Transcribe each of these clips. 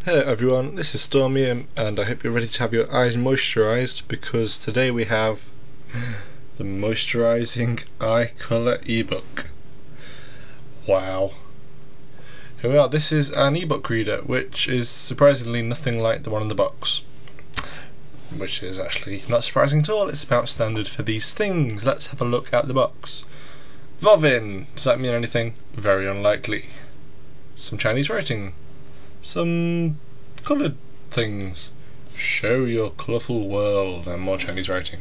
Hello everyone, this is Stormy and I hope you're ready to have your eyes moisturised because today we have the Moisturising Eye Colour ebook. Wow. Here we are, this is an ebook reader which is surprisingly nothing like the one in the box. Which is actually not surprising at all, it's about standard for these things. Let's have a look at the box. Vovin! Does that mean anything? Very unlikely. Some Chinese writing. Some coloured things. Show your colourful world, and more Chinese writing.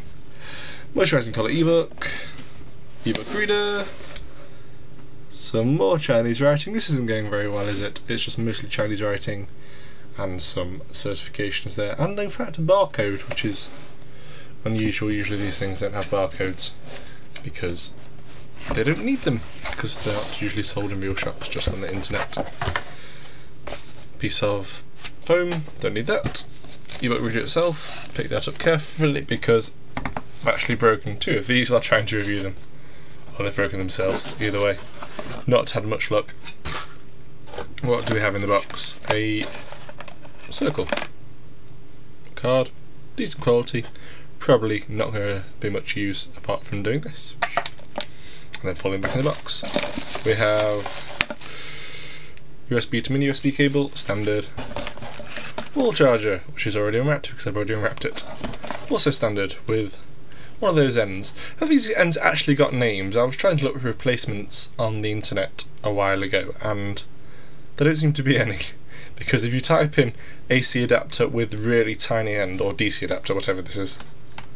Moisturising Colour ebook. Ebook reader. Some more Chinese writing. This isn't going very well, is it? It's just mostly Chinese writing and some certifications there. And in fact a barcode, which is unusual. Usually these things don't have barcodes because they don't need them, because they're not usually sold in real shops, just on the internet. Piece of foam, don't need that. Ebook reader itself, pick that up carefully because I've actually broken two of these while trying to review them. Or they've broken themselves, either way. Not had much luck. What do we have in the box? A circle. Card, decent quality, probably not going to be much use apart from doing this. And then falling back in the box. We have USB to mini USB cable, standard. Wall charger, which is already unwrapped because I've already unwrapped it. Also standard with one of those ends. Have these ends actually got names? I was trying to look for replacements on the internet a while ago and there don't seem to be any. Because if you type in AC adapter with really tiny end, or DC adapter, whatever this is,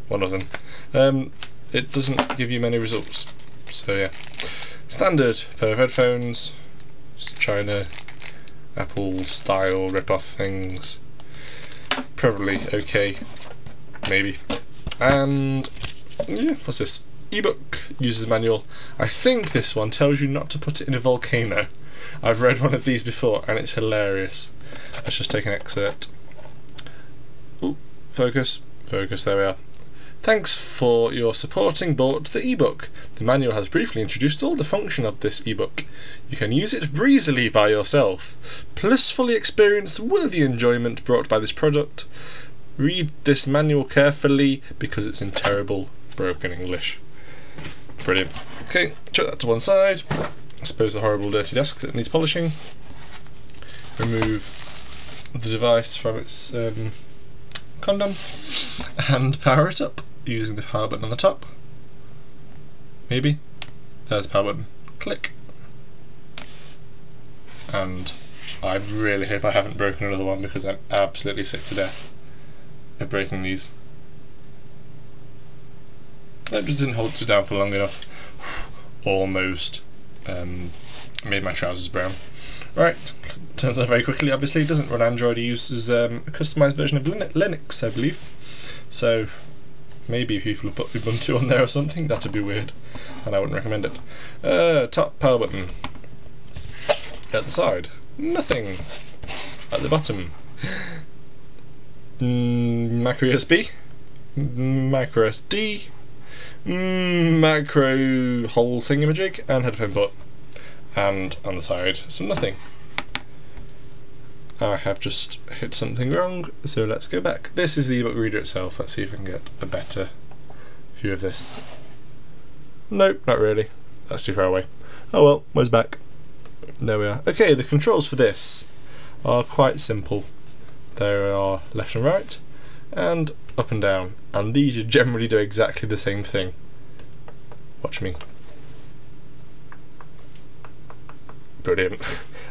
one of them, it doesn't give you many results. So yeah, standard pair of headphones, China, Apple style rip-off things, probably okay, maybe. And yeah, what's this? Ebook user's manual. I think this one tells you not to put it in a volcano. I've read one of these before and it's hilarious. Let's just take an excerpt. Ooh, focus, there we are. Thanks for your supporting bought the ebook. The manual has briefly introduced all the function of this ebook. You can use it breezily by yourself. Blissfully experience the worthy enjoyment brought by this product. Read this manual carefully because it's in terrible broken English. Brilliant. Okay, chuck that to one side. I suppose the horrible dirty desk that needs polishing. Remove the device from its condom and power it up using the power button on the top. Maybe. There's the power button. Click. And I really hope I haven't broken another one because I'm absolutely sick to death of breaking these. That just didn't hold it down for long enough. Almost. Made my trousers brown. Right, turns out very quickly. Obviously, it doesn't run Android. It uses a customised version of Linux, I believe. So maybe people have put Ubuntu on there or something. That'd be weird, and I wouldn't recommend it. Top power button. At the side, nothing. At the bottom, micro USB, micro SD, macro whole thingamajig, and headphone port. And on the side, some nothing. I have just hit something wrong, so let's go back. This is the ebook reader itself. Let's see if we can get a better view of this. Nope, not really. That's too far away. Oh well, where's back? There we are. Okay, the controls for this are quite simple. There are left and right, and up and down. And these generally do exactly the same thing. Watch me. Brilliant.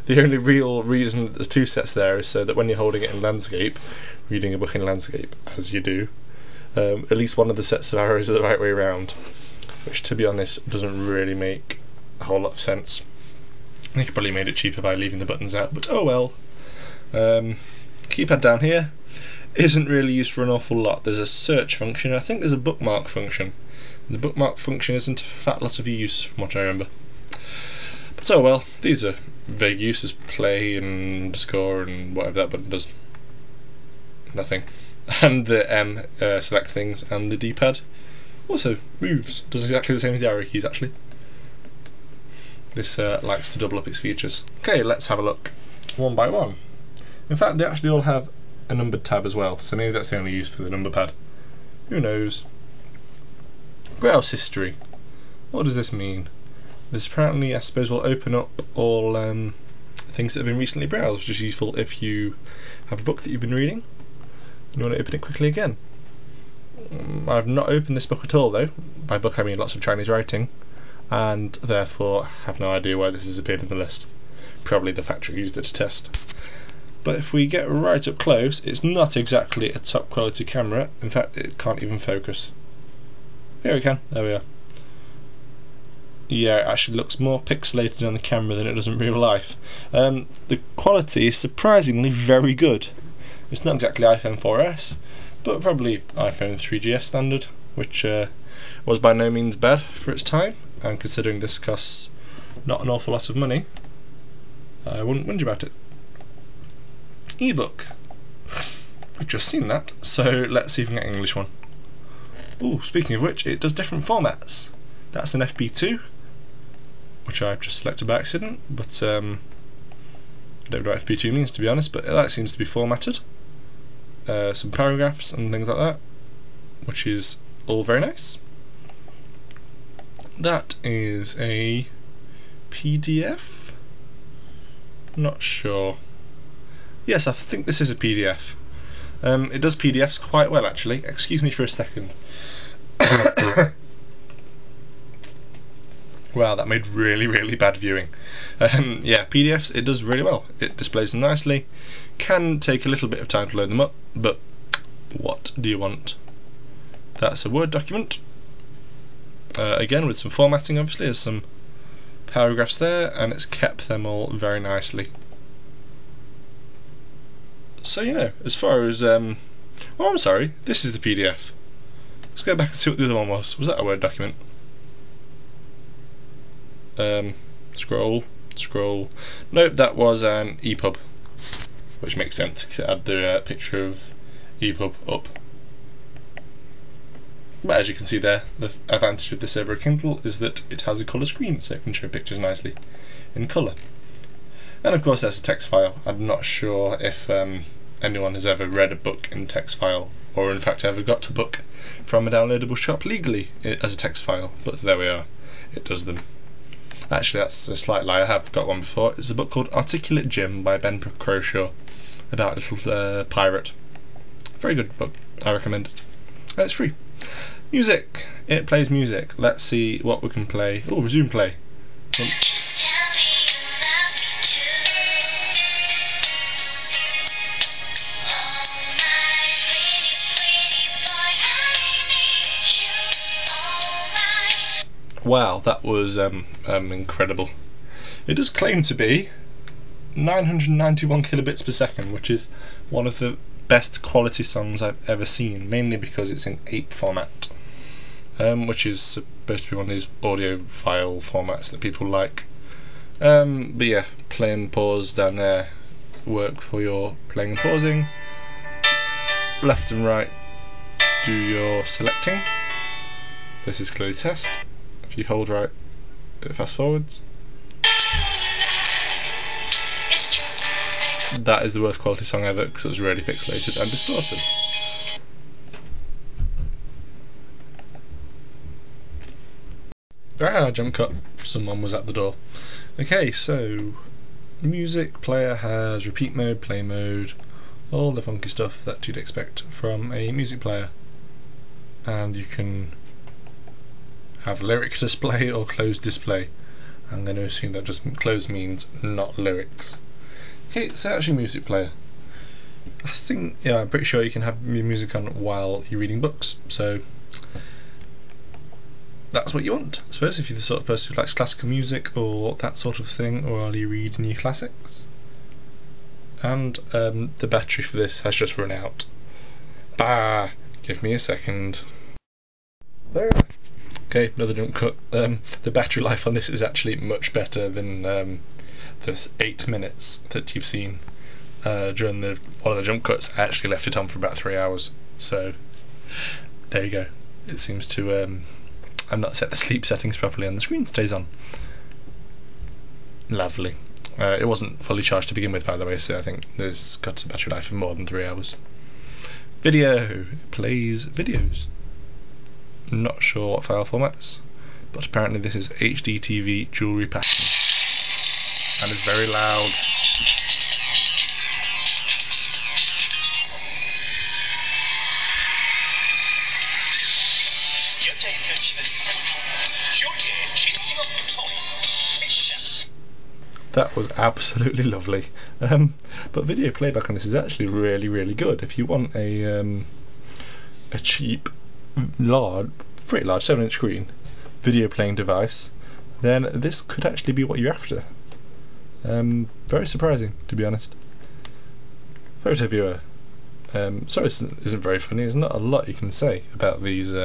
The only real reason that there's two sets there is so that when you're holding it in landscape, reading a book in landscape, as you do, at least one of the sets of arrows are the right way around, which to be honest doesn't really make a whole lot of sense. I think I probably made it cheaper by leaving the buttons out, but oh well. Keypad down here isn't really used for an awful lot. There's a search function, I think there's a bookmark function. The bookmark function isn't a fat lot of use from what I remember. But oh well, these are vague uses, play and score and whatever that button does. Nothing. And the M select things, and the D-pad also moves, does exactly the same as the arrow keys actually. This likes to double up its features. Okay, let's have a look one by one. In fact, they actually all have a numbered tab as well, so maybe that's the only use for the number pad. Who knows? Browse history. What does this mean? This apparently, I suppose, will open up all things that have been recently browsed, which is useful if you have a book that you've been reading and you want to open it quickly again. I've not opened this book at all, though. By book I mean lots of Chinese writing, and therefore have no idea why this has appeared in the list. Probably the factory used it to test. But if we get right up close, it's not exactly a top quality camera. In fact, it can't even focus. Here we can. There we are. Yeah, it actually looks more pixelated on the camera than it does in real life. The quality is surprisingly very good. It's not exactly iPhone 4S, but probably iPhone 3GS standard, which was by no means bad for its time, and considering this costs not an awful lot of money, I wouldn't whinge about it. Ebook. We've just seen that, so let's see if we can get an English one. Ooh, speaking of which, it does different formats. That's an FP2, which I've just selected by accident, but I don't know what FP2 means, to be honest, but that seems to be formatted. Some paragraphs and things like that, which is all very nice. That is a PDF? Not sure. Yes, I think this is a PDF. It does PDFs quite well, actually. Excuse me for a second. Wow, that made really, really bad viewing. Yeah, PDFs, it does really well. It displays them nicely. Can take a little bit of time to load them up, but what do you want? That's a Word document. Again, with some formatting, obviously. There's some paragraphs there, and it's kept them all very nicely. So, you know, as far as... oh, I'm sorry, this is the PDF. Let's go back and see what the other one was. Was that a Word document? Scroll. Nope, that was an EPUB, which makes sense to add the picture of EPUB up. But as you can see there, the advantage of this over a Kindle is that it has a colour screen, so it can show pictures nicely in colour. And of course there's a text file. I'm not sure if anyone has ever read a book in text file, or in fact ever got a book from a downloadable shop legally as a text file, but there we are, it does them. Actually, that's a slight lie, I have got one before. It's a book called Articulate Jim by Ben Croshaw, about a little pirate. Very good book, I recommend it. It's free. Music. It plays music. Let's see what we can play. Oh, resume play. Wow, that was incredible. It does claim to be 991 kilobits per second, which is one of the best quality songs I've ever seen, mainly because it's in 8 format, which is supposed to be one of these audio file formats that people like. But yeah, play and pause down there work for your playing and pausing. Left and right do your selecting. This is clearly test. If you hold right, it fast forwards. That is the worst quality song ever because it was really pixelated and distorted. Ah, jump cut. Someone was at the door. Okay, so music player has repeat mode, play mode, all the funky stuff that you'd expect from a music player. And you can have lyric display or closed display. I'm going to assume that just closed means not lyrics. Okay, it's actually a music player. I think, yeah, I'm pretty sure you can have your music on while you're reading books, so that's what you want, I suppose, if you're the sort of person who likes classical music or that sort of thing, or while you're reading your classics. And the battery for this has just run out. Bah! Give me a second. There. Okay, another jump cut. The battery life on this is actually much better than the 8 minutes that you've seen during one of the jump cuts. I actually left it on for about 3 hours, so there you go. It seems to I've not set the sleep settings properly and the screen stays on. Lovely. It wasn't fully charged to begin with, by the way, so I think there's got a battery life of more than 3 hours. Video, it plays videos. Not sure what file formats, but apparently this is HD TV jewellery pattern, and it's very loud. That was absolutely lovely. But video playback on this is actually really good. If you want a cheap, pretty large 7-inch screen video playing device, then this could actually be what you're after. Very surprising, to be honest. Photo viewer. Sorry, this isn't very funny. There's not a lot you can say about these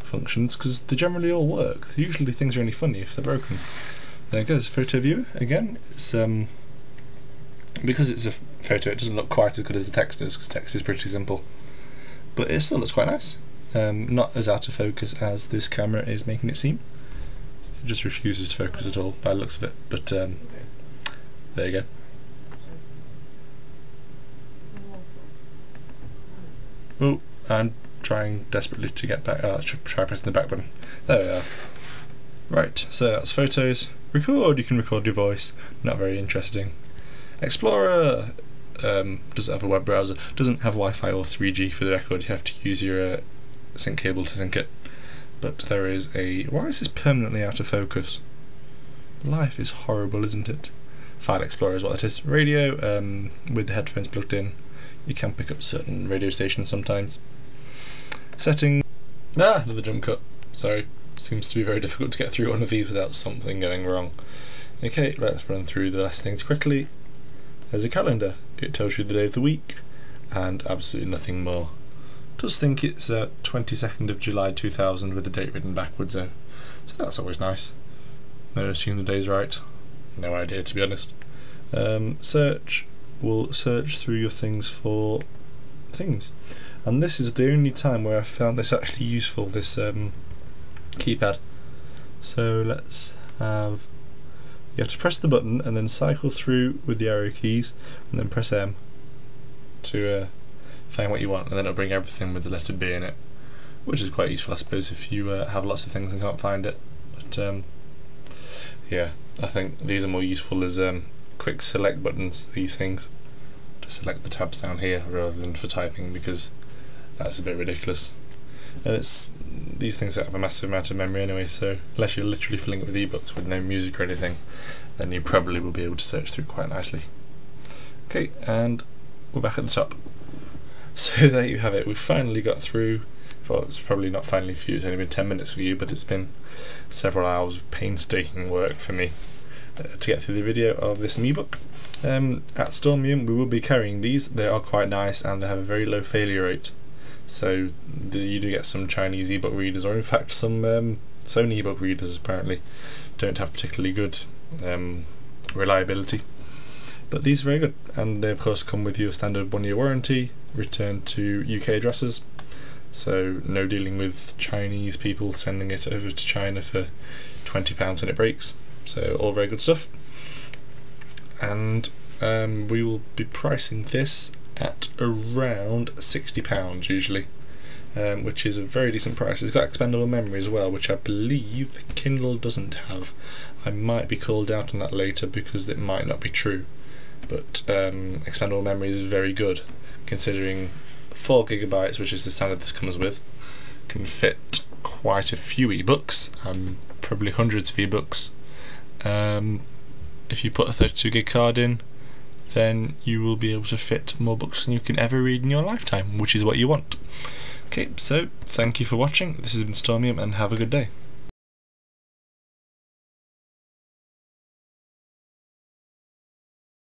functions because they generally all work. Usually things are only funny if they're broken. There goes photo viewer again. It's because it's a photo, it doesn't look quite as good as the text does, because text is pretty simple, but it still looks quite nice. Not as out of focus as this camera is making it seem. It just refuses to focus at all by the looks of it, but there you go. Oh, I'm trying desperately to get back. Try pressing the back button. There we are. Right, so that's photos. Record, you can record your voice. Not very interesting. Explorer doesn't have a web browser, doesn't have Wi-Fi or 3G for the record. You have to use your sync cable to sync it. But there is a... Why is this permanently out of focus? Life is horrible, isn't it? File Explorer is what it is. Radio, with the headphones plugged in. You can pick up certain radio stations sometimes. Setting... Another jump cut. Sorry. Seems to be very difficult to get through one of these without something going wrong. Okay, let's run through the last things quickly. There's a calendar. It tells you the day of the week and absolutely nothing more. It does think it's 22nd of July 2000 with the date written backwards though, so that's always nice. No, assume the day's right. No idea, to be honest. Search will search through your things for things, and this is the only time where I've found this actually useful, this keypad. So let's have, you have to press the button and then cycle through with the arrow keys and then press M to find what you want, and then it'll bring everything with the letter B in it, which is quite useful I suppose if you have lots of things and can't find it. But yeah, I think these are more useful as quick select buttons, these things, to select the tabs down here rather than for typing, because that's a bit ridiculous. And it's, these things don't have a massive amount of memory anyway, so unless you're literally filling it with ebooks with no music or anything, then you probably will be able to search through quite nicely. Okay, and we're back at the top. So there you have it, we've finally got through. Well, it's probably not finally for you, it's only been 10 minutes for you, but it's been several hours of painstaking work for me to get through the video of this Mebook. At Stormium we will be carrying these. They are quite nice and they have a very low failure rate. So you do get some Chinese ebook readers, or in fact some Sony ebook readers apparently don't have particularly good reliability. But these are very good, and they of course come with your standard 1-year warranty, return to UK addresses, so no dealing with Chinese people sending it over to China for £20 when it breaks. So all very good stuff. And we will be pricing this at around £60 usually, which is a very decent price. It's got expandable memory as well, which I believe the Kindle doesn't have. I might be called out on that later because it might not be true, but expandable memory is very good, considering 4 GB, which is the standard this comes with, can fit quite a few ebooks, probably hundreds of ebooks. If you put a 32 gig card in, then you will be able to fit more books than you can ever read in your lifetime, which is what you want. Okay, so thank you for watching. This has been Stormium, and have a good day.